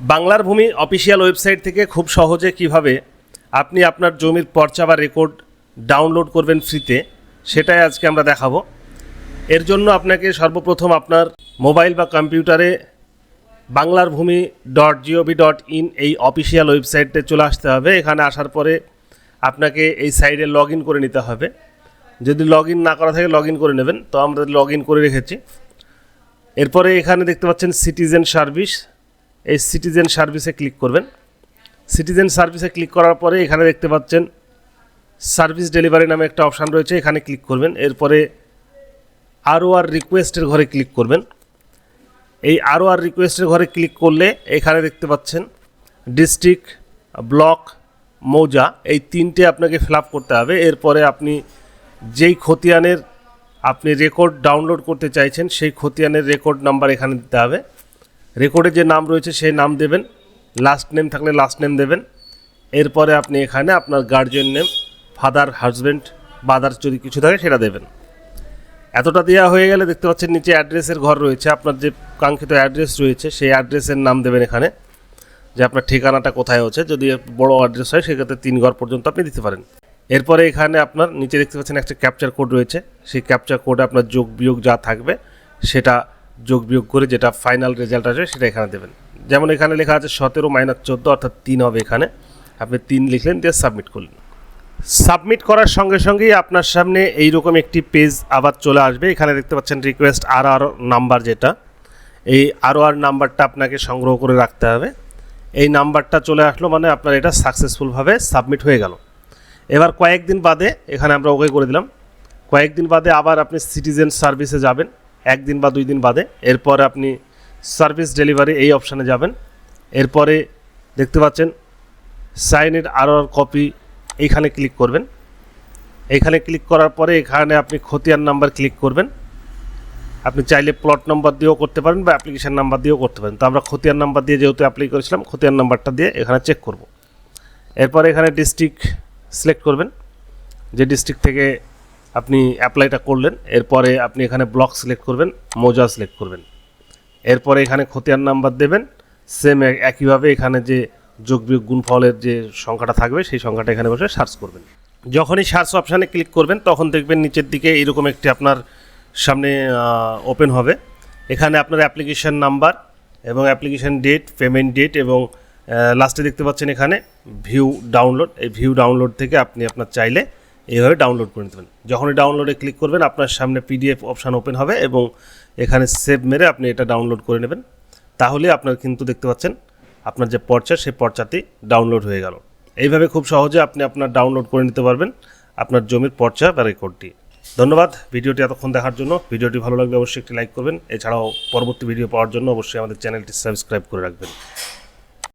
বাংলার ভূমি official website থেকে খুব সহজে কিভাবে আপনি আপনার জমির পর্চা বা রেকর্ড ডাউনলোড করবেন ফ্রিতে, সেটাই আজকে আমরা দেখাবো। এর জন্য আপনাকে সর্বপ্রথম আপনার মোবাইল বা কম্পিউটারে banglarbhumi.gov.in এই অফিসিয়াল ওয়েবসাইটে চলে আসতে হবে। এখানে আসার পরে আপনাকে এই সাইটে লগ ইন করে নিতে হবে। যদি লগ ইন না করা থাকে লগ ইন করে নেবেন, তো আমরা লগ ইন করে রেখেছি। এরপরে এখানে দেখতে পাচ্ছেন সিটিজেন সার্ভিস, এই সিটিজেন সার্ভিসে ক্লিক করবেন। সিটিজেন সার্ভিসে ক্লিক করার পরে এখানে দেখতে পাচ্ছেন সার্ভিস ডেলিভারি নামে একটা অপশান রয়েছে, এখানে ক্লিক করবেন। এরপরে ROR রিকোয়েস্টের ঘরে ক্লিক করবেন। এই ROR রিকোয়েস্টের ঘরে ক্লিক করলে এখানে দেখতে পাচ্ছেন ডিস্ট্রিক্ট, ব্লক, মৌজা এই তিনটে আপনাকে ফিল আপ করতে হবে। এরপরে আপনি যেই খতিয়ানের আপনি রেকর্ড ডাউনলোড করতে চাইছেন সেই খতিয়ানের রেকর্ড নাম্বার এখানে দিতে হবে। রেকর্ডে যে নাম রয়েছে সেই নাম দেবেন, লাস্ট নেম থাকলে লাস্ট নেম দেবেন। এরপরে আপনি এখানে আপনার গার্জিয়ান নেম, ফাদার, হাজব্যান্ড বা আদার্স যদি কিছু থাকে সেটা দেবেন। এতটা দেওয়া হয়ে গেলে দেখতে পাচ্ছেন নিচে অ্যাড্রেসের ঘর রয়েছে, আপনার যে কাঙ্ক্ষিত অ্যাড্রেস রয়েছে সেই অ্যাড্রেসের নাম দেবেন এখানে, যে আপনার ঠিকানাটা কোথায় হচ্ছে। যদি বড় অ্যাড্রেস হয় সেক্ষেত্রে 3 ঘর পর্যন্ত আপনি দিতে পারেন। এরপরে এখানে আপনার নিচে দেখতে পাচ্ছেন একটা ক্যাপচার কোড রয়েছে, সেই ক্যাপচার কোডে আপনার যোগ বিয়োগ যা থাকবে সেটা যোগ বিয়োগ করে যেটা ফাইনাল রেজাল্ট আসবে সেটা এখানে দেবেন। যেমন এখানে লেখা আছে 17 - 14 অর্থাৎ 3 হবে। এখানে আপনি 3 লিখলেন, দিয়ে সাবমিট করলেন। সাবমিট করার সঙ্গে সঙ্গেই আপনার সামনে এইরকম একটি পেজ আবার চলে আসবে। এখানে দেখতে পাচ্ছেন রিকোয়েস্ট ROR নাম্বার, যেটা এই ROR নাম্বারটা আপনাকে সংগ্রহ করে রাখতে হবে। এই নাম্বারটা চলে আসলো মানে আপনার এটা সাকসেসফুলভাবে সাবমিট হয়ে গেল। এবার কয়েকদিন বাদে এখানে আমরা ওকে করে দিলাম। কয়েকদিন বাদে আবার আপনি সিটিজেন সার্ভিসে যাবেন, 1 দিন বা 2 দিন বাদে। এরপরে আপনি সার্ভিস ডেলিভারি এই অপশানে যাবেন। এরপরে দেখতে পাচ্ছেন সাইনের ROR কপি, এইখানে ক্লিক করবেন। এইখানে ক্লিক করার পরে এখানে আপনি খতিয়ান নাম্বার ক্লিক করবেন। আপনি চাইলে প্লট নাম্বার দিয়েও করতে পারেন বা অ্যাপ্লিকেশান নাম্বার দিয়েও করতে পারেন। তো আমরা খতিয়ান নাম্বার দিয়ে যেহেতু অ্যাপ্লাই করেছিলাম, খতিয়ান নাম্বারটা দিয়ে এখানে চেক করব। এরপরে এখানে ডিস্ট্রিক্ট সিলেক্ট করবেন, যে ডিস্ট্রিক্ট থেকে আপনি অ্যাপ্লাইটা করলেন। এরপরে আপনি এখানে ব্লক সিলেক্ট করবেন, মৌজা সিলেক্ট করবেন। এরপরে এখানে খতিয়ান নাম্বার দেবেন। সেম একইভাবে এখানে যে যোগ বিয়োগ গুণফলের যে সংখ্যাটা থাকবে সেই সংখ্যাটা এখানে বসে সার্চ করবেন। যখনই সার্চ অপশানে ক্লিক করবেন তখন দেখবেন নিচের দিকে এরকম একটি আপনার সামনে ওপেন হবে। এখানে আপনার অ্যাপ্লিকেশান নাম্বার এবং অ্যাপ্লিকেশান ডেট, পেমেন্ট ডেট এবং লাস্টে দেখতে পাচ্ছেন এখানে ভিউ ডাউনলোড। এই ভিউ ডাউনলোড থেকে আপনি আপনার চাইলে এইভাবে ডাউনলোড করে নিতে পারেন। যখনই ডাউনলোডে ক্লিক করবেন আপনার সামনে PDF অপশান ওপেন হবে এবং এখানে সেভ মেরে আপনি এটা ডাউনলোড করে নেবেন। তাহলে আপনার কিন্তু দেখতে পাচ্ছেন আপনার যে পর্চা সেই পর্চাটি ডাউনলোড হয়ে গেল। এইভাবে খুব সহজে আপনি আপনার ডাউনলোড করে নিতে পারবেন আপনার জমির পর্চা বা রেকর্ডটি। ধন্যবাদ ভিডিওটি এতক্ষণ দেখার জন্য। ভিডিওটি ভালো লাগলে অবশ্যই একটি লাইক করবেন। এছাড়াও পরবর্তী ভিডিও পাওয়ার জন্য অবশ্যই আমাদের চ্যানেলটি সাবস্ক্রাইব করে রাখবেন।